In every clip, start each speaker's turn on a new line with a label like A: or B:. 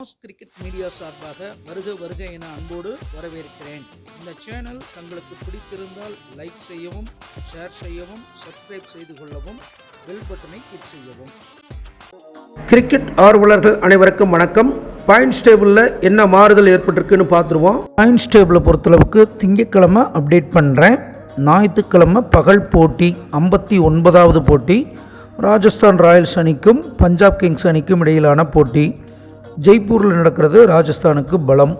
A: Cricket media சார்பாக வருக வருக என அன்போடு வரவேற்கிறேன். இந்த சேனல் தங்களுக்கு பிடித்திருந்தால் லைக் செய்யவும், ஷேர் செய்யவும், சப்ஸ்கிரைப் செய்து கொள்ளவும், பெல் பட்டனை கிளிக் செய்யவும்.
B: கிரிக்கெட் ஆர்வலர்கள் அனைவருக்கும் வணக்கம். பாயிண்ட்ஸ் டேபிளில் என்ன மாறுதல் ஏற்பட்டிருக்குன்னு பார்த்துருவோம். பாயிண்ட்ஸ் டேபிளை பொறுத்தளவுக்கு திங்கட்கிழமை அப்டேட் பண்ணுறேன். ஞாயிற்றுக்கிழமை பகல் போட்டி 59வது போட்டி ராஜஸ்தான் ராயல்ஸ் அணிக்கும் பஞ்சாப் கிங்ஸ் அணிக்கும் இடையிலான போட்டி. ஜெய்ப்பூரில் நடக்கிறது. ராஜஸ்தானுக்கு பலம்.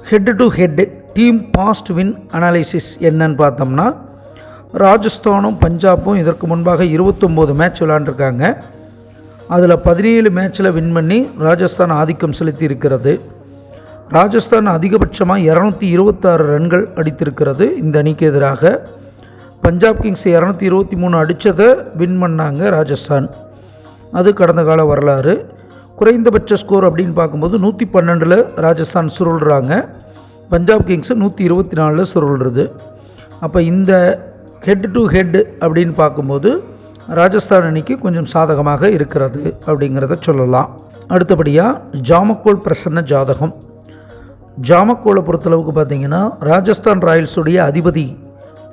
B: Head to head team past win analysis என்னன்னு பார்த்தோம்னா, ராஜஸ்தானும் பஞ்சாப்பும் இதற்கு முன்பாக 29 மேட்ச் விளையாண்டுருக்காங்க. அதில் 17 மேட்ச்சில் வின் பண்ணி ராஜஸ்தான் ஆதிக்கம் செலுத்தி இருக்கிறது. ராஜஸ்தான் அதிகபட்சமாக 226 ரன்கள் அடித்திருக்கிறது இந்த அணிக்கு எதிராக. பஞ்சாப் கிங்ஸ் 223 அடித்ததை வின் பண்ணாங்க ராஜஸ்தான். அது கடந்த கால வரலாறு. குறைந்தபட்ச ஸ்கோர் அப்படின்னு பார்க்கும்போது 112 ராஜஸ்தான் சுருள்றாங்க. பஞ்சாப் கிங்ஸ் 124 சுருள்றது. அப்போ இந்த ஹெட் டு ஹெட் அப்படின்னு பார்க்கும்போது ராஜஸ்தான் அணிக்கு கொஞ்சம் சாதகமாக இருக்கிறது அப்படிங்கிறத சொல்லலாம். அடுத்தபடியாக ஜாமக்கோல் பிரசன்ன ஜாதகம். ஜாமக்கோலை பொறுத்தளவுக்கு பார்த்திங்கன்னா, ராஜஸ்தான் ராயல்ஸுடைய அதிபதி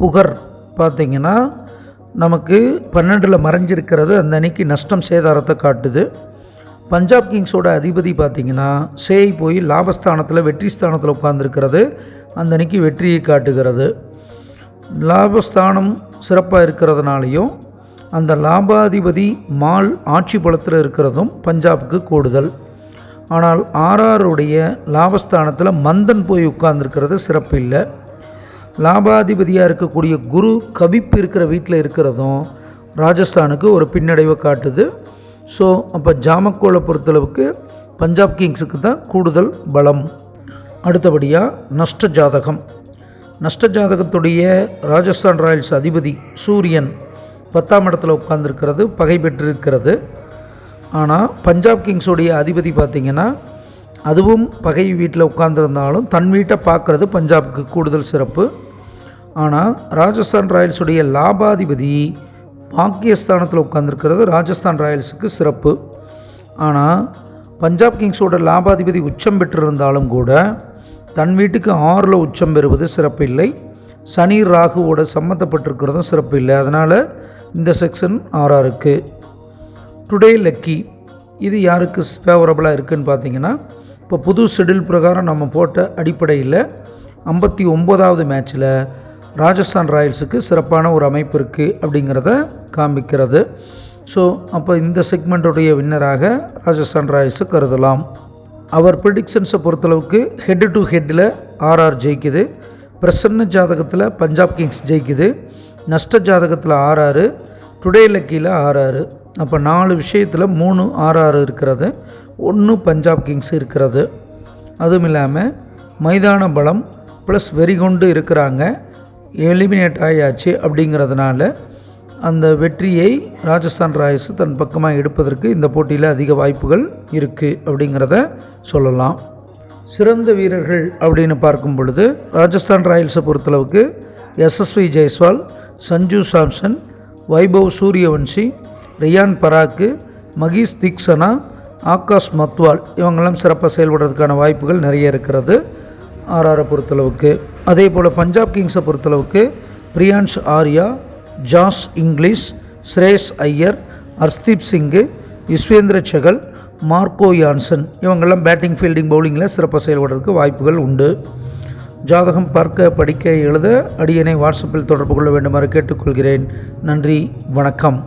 B: புகர் பார்த்திங்கன்னா நமக்கு 12 மறைஞ்சிருக்கிறது. அந்த அணிக்கு நஷ்டம் சேதாரத்தை காட்டுது. பஞ்சாப் கிங்ஸோட அதிபதி பார்த்திங்கன்னா சேய் போய் லாபஸ்தானத்தில் வெற்றி ஸ்தானத்தில் உட்கார்ந்துருக்கிறது. அந்த அணிக்கு வெற்றியை காட்டுகிறது. லாபஸ்தானம் சிறப்பாக இருக்கிறதுனாலையும் அந்த லாபாதிபதி மால் ஆட்சி பலத்தில் இருக்கிறதும் பஞ்சாபுக்கு கூடுதல். ஆனால் ஆர்ஆருடைய லாபஸ்தானத்தில் மந்தன் போய் உட்கார்ந்துருக்கிறது சிறப்பு இல்லை. லாபாதிபதியாக இருக்கக்கூடிய குரு கவிப்பு இருக்கிற வீட்டில் இருக்கிறதும் ராஜஸ்தானுக்கு ஒரு பின்னடைவை காட்டுது. ஸோ அப்போ ஜாமக்கோலை பொறுத்தளவுக்கு பஞ்சாப் கிங்ஸுக்கு தான் கூடுதல் பலம். அடுத்தபடியாக நஷ்ட ஜாதகம். நஷ்ட ஜாதகத்துடைய ராஜஸ்தான் ராயல்ஸ் அதிபதி சூரியன் 10ஆம் இடத்துல உட்கார்ந்துருக்கிறது, பகை பெற்றிருக்கிறது. ஆனால் பஞ்சாப் கிங்ஸுடைய அதிபதி பார்த்திங்கன்னா அதுவும் பகை வீட்டில் உட்கார்ந்துருந்தாலும் தன் வீட்டை பார்க்குறது பஞ்சாபுக்கு கூடுதல் சிறப்பு. ஆனால் ராஜஸ்தான் ராயல்ஸுடைய லாபாதிபதி பாக்கியஸ்தானத்தில் உட்கார்ந்துருக்கிறது ராஜஸ்தான் ராயல்ஸுக்கு சிறப்பு. ஆனால் பஞ்சாப் கிங்ஸோட லாபாதிபதி உச்சம் பெற்றிருந்தாலும் கூட தன் வீட்டுக்கு 6ல் உச்சம் பெறுவது சிறப்பு இல்லை. சனி ராகுவோட சம்மந்தப்பட்டிருக்கிறதும் சிறப்பு இல்லை. அதனால் இந்த செக்ஷன் ஆர்ஆருக்கு. டுடே லக்கி இது யாருக்கு ஃபேவரபுளாக இருக்குதுன்னு பார்த்தீங்கன்னா, இப்போ புது ஷெடியூல் பிரகாரம் நம்ம போட்ட அடிப்படையில் 59வது மேட்ச்சில் ராஜஸ்தான் ராயல்ஸுக்கு சிறப்பான ஒரு அமைப்பு இருக்குது அப்படிங்கிறத காண்பிக்கிறது. ஸோ அப்போ இந்த செக்மெண்ட்டுடைய வின்னராக ராஜஸ்தான் ராயல்ஸை கருதலாம். அவர் ப்ரிடிக்ஷன்ஸை பொறுத்தளவுக்கு ஹெட் டு ஹெட்டில் ஆர்ஆர் ஜெயிக்குது. பிரசன்ன ஜாதகத்தில் பஞ்சாப் கிங்ஸ் ஜெயிக்குது. நஷ்ட ஜாதகத்தில் ஆர்ஆர், டுடே லக்கியில் ஆர்ஆர். அப்போ 4 விஷயத்தில் 3 ஆர்ஆர் இருக்கிறது, 1 பஞ்சாப் கிங்ஸ் இருக்கிறது. அதுவும் இல்லாமல் மைதான பலம் ப்ளஸ் வெறி கொண்டு இருக்கிறாங்க. எலிமினேட் ஆயாச்சு அப்படிங்கிறதுனால அந்த வெற்றியை ராஜஸ்தான் ராயல்ஸ் தன் பக்கமாக எடுப்பதற்கு இந்த போட்டியில் அதிக வாய்ப்புகள் இருக்குது அப்படிங்கிறத சொல்லலாம். சிறந்த வீரர்கள் அப்படின்னு பார்க்கும் பொழுது ராஜஸ்தான் ராயல்ஸை பொறுத்தளவுக்கு எஸ்எஸ்வி ஜெய்ஸ்வால், சஞ்சு சாம்சன், வைபவ் சூரியவன்ஷி, ரியான் பராக்கு, மகீஷ் தீக்ஷனா, ஆகாஷ் மத்வால் இவங்கெல்லாம் சிறப்பாக செயல்படுறதுக்கான வாய்ப்புகள் நிறைய இருக்கிறது ஆர்ஆரை பொறுத்தளவுக்கு. அதே போல் பஞ்சாப் கிங்ஸை பொறுத்தளவுக்கு பிரியான்ஷ் ஆர்யா, ஜாஸ் இங்கிலீஷ், ஸ்ரேஷ் ஐயர், ஹர்ஷ்தீப் சிங்கு, யுஸ்வேந்திர சகல், மார்க்கோ யான்சன் இவங்கெல்லாம் பேட்டிங் ஃபீல்டிங் பவுலிங்கில் சிறப்பாக செயல்படுறதுக்கு வாய்ப்புகள் உண்டு. ஜாதகம் பார்க்க, படிக்க, எழுத அடியனை வாட்ஸ்அப்பில் தொடர்பு கொள்ள வேண்டுமாறு கேட்டுக்கொள்கிறேன். நன்றி, வணக்கம்.